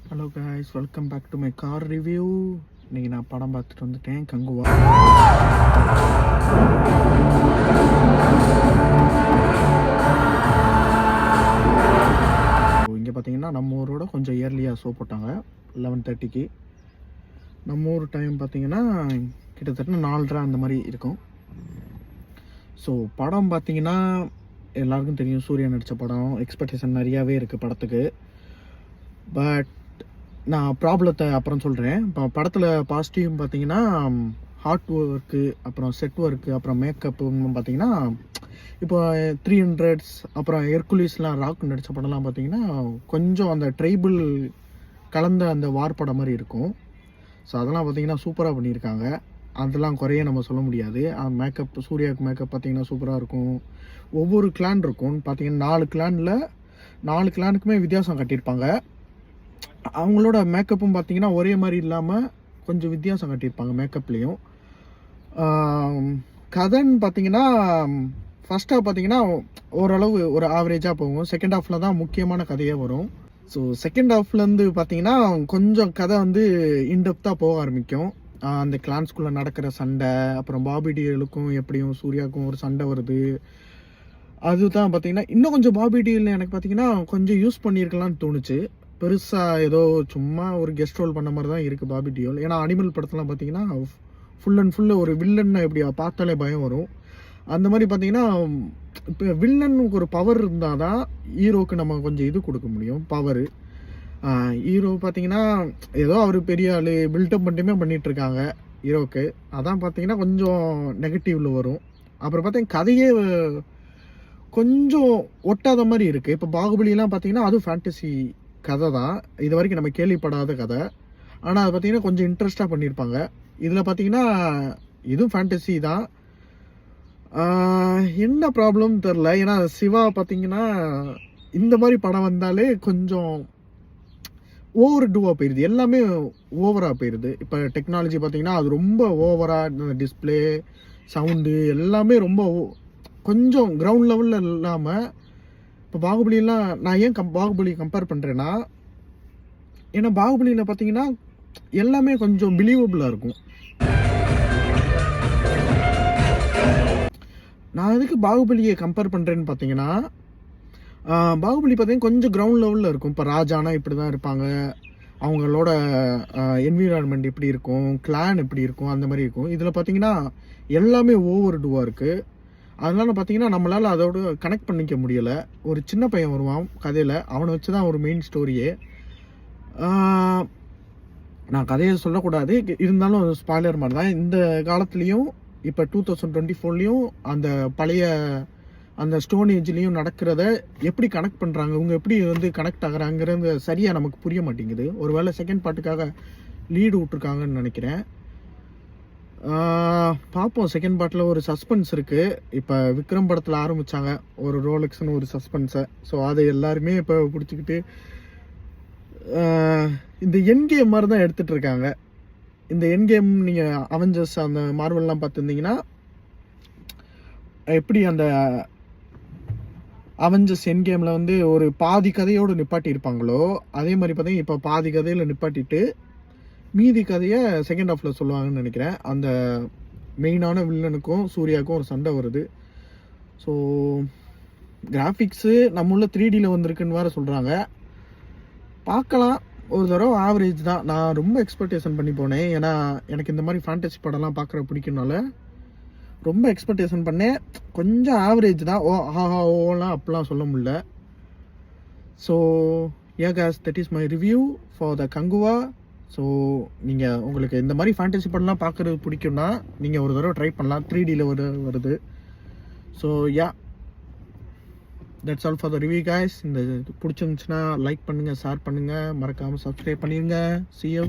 Hello guys, welcome back to my car review. இன்றைக்கி நான் படம் பார்த்துட்டு வந்துட்டேன், கங்குவா. இங்கே பார்த்தீங்கன்னா நம்ம ஊரோட கொஞ்சம் இயர்லியாக ஷோ போட்டாங்க 11:30க்கு. நம்ம ஊர் டைம் பார்த்தீங்கன்னா கிட்டத்தட்ட 4:30 அந்த மாதிரி இருக்கும். ஸோ படம் பார்த்தீங்கன்னா எல்லாருக்கும் தெரியும், சூர்யா நடித்த படம். எக்ஸ்பெக்டேஷன் நிறையாவே இருக்குது படத்துக்கு. பட் நான் ப்ராப்ளத்தை அப்புறம் சொல்கிறேன். இப்போ படத்தில் பாசிட்டிவ் பார்த்தீங்கன்னா ஹார்ட் ஒர்க்கு, அப்புறம் செட் ஒர்க்கு, அப்புறம் மேக்கப்புன்னு பார்த்தீங்கன்னா இப்போ 300s அப்புறம் ஹெர்குலிஸ்லாம் ராக் நடித்த படம்லாம் பார்த்தீங்கன்னா கொஞ்சம் அந்த ட்ரைபிள் கலந்த அந்த வார் படம் மாதிரி இருக்கும். ஸோ அதெல்லாம் பார்த்தீங்கன்னா சூப்பராக பண்ணியிருக்காங்க. அதெல்லாம் குறைய நம்ம சொல்ல முடியாது. மேக்கப், சூர்யாவுக்கு மேக்கப் பார்த்தீங்கன்னா சூப்பராக இருக்கும். ஒவ்வொரு கிளான் இருக்கும் பார்த்தீங்கன்னா 4 கிளானுக்குமே வித்தியாசம் கட்டியிருப்பாங்க. அவங்களோட மேக்கப்பும் பார்த்தீங்கன்னா ஒரே மாதிரி இல்லாமல் கொஞ்சம் வித்தியாசம் கட்டியிருப்பாங்க மேக்கப்லேயும். கதைன்னு பார்த்தீங்கன்னா ஃபர்ஸ்ட் ஹாஃப் பார்த்தீங்கன்னா ஓரளவு ஒரு ஆவரேஜாக போகும். செகண்ட் ஹாஃபில் தான் முக்கியமான கதையே வரும். ஸோ செகண்ட் ஹாஃப்லேருந்து பார்த்தீங்கன்னா கொஞ்சம் கதை வந்து இன்டெப்த்தாக போக ஆரம்பிக்கும். அந்த கிளான்ஸ்குள்ளே நடக்கிற சண்டை, அப்புறம் பாபி டிஎலுக்கும் எப்படியும் சூர்யாவுக்கும் ஒரு சண்டை வருது. அதுதான் பார்த்தீங்கன்னா இன்னும் கொஞ்சம் பாபி டிஎல் எனக்கு பார்த்தீங்கன்னா கொஞ்சம் யூஸ் பண்ணியிருக்கலாம்னு தோணுச்சு. பெருசாக ஏதோ சும்மா ஒரு கெஸ்ட் ரோல் பண்ண மாதிரி தான் இருக்குது பாபி டியோல். ஏன்னா அனிமல் படத்தெல்லாம் பார்த்தீங்கன்னா ஃபுல் அண்ட் ஃபுல்லு ஒரு வில்லன் எப்படி பார்த்தாலே பயம் வரும். அந்த மாதிரி பார்த்தீங்கன்னா இப்போ வில்லனுக்கு ஒரு பவர் இருந்தால் தான் ஹீரோவுக்கு நம்ம கொஞ்சம் இது கொடுக்க முடியும், பவரு. ஹீரோ பார்த்தீங்கன்னா ஏதோ அவர் பெரிய ஆள் பில்டப் மட்டுமே பண்ணிகிட்ருக்காங்க ஹீரோவுக்கு. அதான் பார்த்தீங்கன்னா கொஞ்சம் நெகட்டிவில் வரும். அப்புறம் பார்த்தீங்கன்னா கதையே கொஞ்சம் ஒட்டாத மாதிரி இருக்குது. இப்போ பாகுபலியெலாம் பார்த்தீங்கன்னா அதுவும் ஃபேண்டசி கதை தான், இது வரைக்கும் நம்ம கேள்விப்படாத கதை. ஆனால் அது பார்த்தீங்கன்னா கொஞ்சம் இன்ட்ரெஸ்டாக பண்ணியிருப்பாங்க. இதில் பார்த்தீங்கன்னா இதுவும் ஃபேண்டசி தான். என்ன ப்ராப்ளம் தெரில. ஏன்னா சிவா பார்த்தீங்கன்னா இந்த மாதிரி படம் வந்தாலே கொஞ்சம் ஓவர் டூவாக போயிடுது, எல்லாமே ஓவராக போயிடுது. இப்போ டெக்னாலஜி பார்த்தீங்கன்னா அது ரொம்ப ஓவராக, டிஸ்பிளே, சவுண்டு எல்லாமே ரொம்ப கொஞ்சம் கிரவுண்ட் லெவலில் இல்லாமல். இப்போ பாகுபலியெல்லாம் நான் ஏன் பாகுபலி கம்பேர் பண்ணுறேன்னா, ஏன்னா பாகுபலியில் பார்த்தீங்கன்னா எல்லாமே கொஞ்சம் பிலீவபிளாக இருக்கும். நான் எதுக்கு பாகுபலியை கம்பேர் பண்ணுறேன்னு பார்த்தீங்கன்னா, பாகுபலி பார்த்தீங்கன்னா கொஞ்சம் கிரவுண்ட் லெவலில் இருக்கும். இப்போ ராஜானா இப்படி தான் இருப்பாங்க, அவங்களோட என்விரான்மெண்ட் எப்படி இருக்கும், கிளான் எப்படி இருக்கும், அந்த மாதிரி இருக்கும். இதில் பார்த்தீங்கன்னா எல்லாமே ஓவர் டூவாக இருக்குது. அதனால பார்த்தீங்கன்னா நம்மளால் அதோட கனெக்ட் பண்ணிக்க முடியலை. ஒரு சின்ன பையன் வருவான் கதையில், அவனை வச்சு தான் ஒரு மெயின் ஸ்டோரியே. நான் கதையை சொல்லக்கூடாது, இருந்தாலும் ஸ்பாய்லர் மாதிரி தான். இந்த காலத்துலேயும் இப்போ 2024லேயும் அந்த பழைய அந்த ஸ்டோன் ஏஜ்லேயும் நடக்கிறத எப்படி கனெக்ட் பண்ணுறாங்க, இவங்க எப்படி வந்து கனெக்ட் ஆகுறாங்கிறது சரியாக நமக்கு புரிய மாட்டேங்குது. ஒரு வேளை செகண்ட் பார்ட்டுக்காக லீடு விட்ருக்காங்கன்னு நினைக்கிறேன். பார்ப்போம். செகண்ட் பார்ட்டில் ஒரு சஸ்பென்ஸ் இருக்குது. இப்போ விக்ரம் படத்தில் ஆரம்பித்தாங்க ஒரு ரோலெக்ஸ்னு ஒரு சஸ்பென்ஸை. ஸோ அதை எல்லாருமே இப்போ பிடிச்சிக்கிட்டு இந்த என் கேம் மாதிரி தான் எடுத்துகிட்டு இருக்காங்க. இந்த என் கேம் நீங்கள் அவெஞ்சர்ஸ் அந்த மார்வல்லாம் பார்த்துருந்தீங்கன்னா எப்படி அந்த அவெஞ்சர்ஸ் என் கேமில் வந்து ஒரு பாதி கதையோடு நிப்பாட்டி இருப்பாங்களோ, அதே மாதிரி பார்த்தீங்கன்னா இப்போ பாதி கதையில் நிப்பாட்டிட்டு மீதி கதையை செகண்ட் ஹாஃபில் சொல்லுவாங்கன்னு நினைக்கிறேன். அந்த மெயினான வில்லனுக்கும் சூர்யாவுக்கும் ஒரு சண்டை வருது. ஸோ கிராஃபிக்ஸு நம்ம உள்ள 3Dயில் வந்திருக்குன்னு வேறு சொல்கிறாங்க. பார்க்கலாம். ஒரு தடவை ஆவரேஜ் தான். நான் ரொம்ப எக்ஸ்பெக்டேஷன் பண்ணி போனேன். ஏன்னா எனக்கு இந்த மாதிரி ஃபேண்டசி படம்லாம் பார்க்குற பிடிக்கும்னால ரொம்ப எக்ஸ்பெக்டேஷன் பண்ணேன். கொஞ்சம் ஆவரேஜ் தான். ஓலாம் அப்படிலாம் சொல்ல முடியல. So guys, that is my review for the Kanguva. So நீங்கள் உங்களுக்கு இந்த மாதிரி ஃபேண்டசி படம்லாம் பார்க்குறது பிடிக்கும்னா நீங்கள் ஒரு தடவை ட்ரை பண்ணலாம். 3Dயில் வருது. So that's all for the review guys. இந்த பிடிச்சிருந்துச்சுன்னா லைக் பண்ணுங்கள், ஷேர் பண்ணுங்கள், மறக்காமல் சப்ஸ்கிரைப் பண்ணிடுங்க. See you.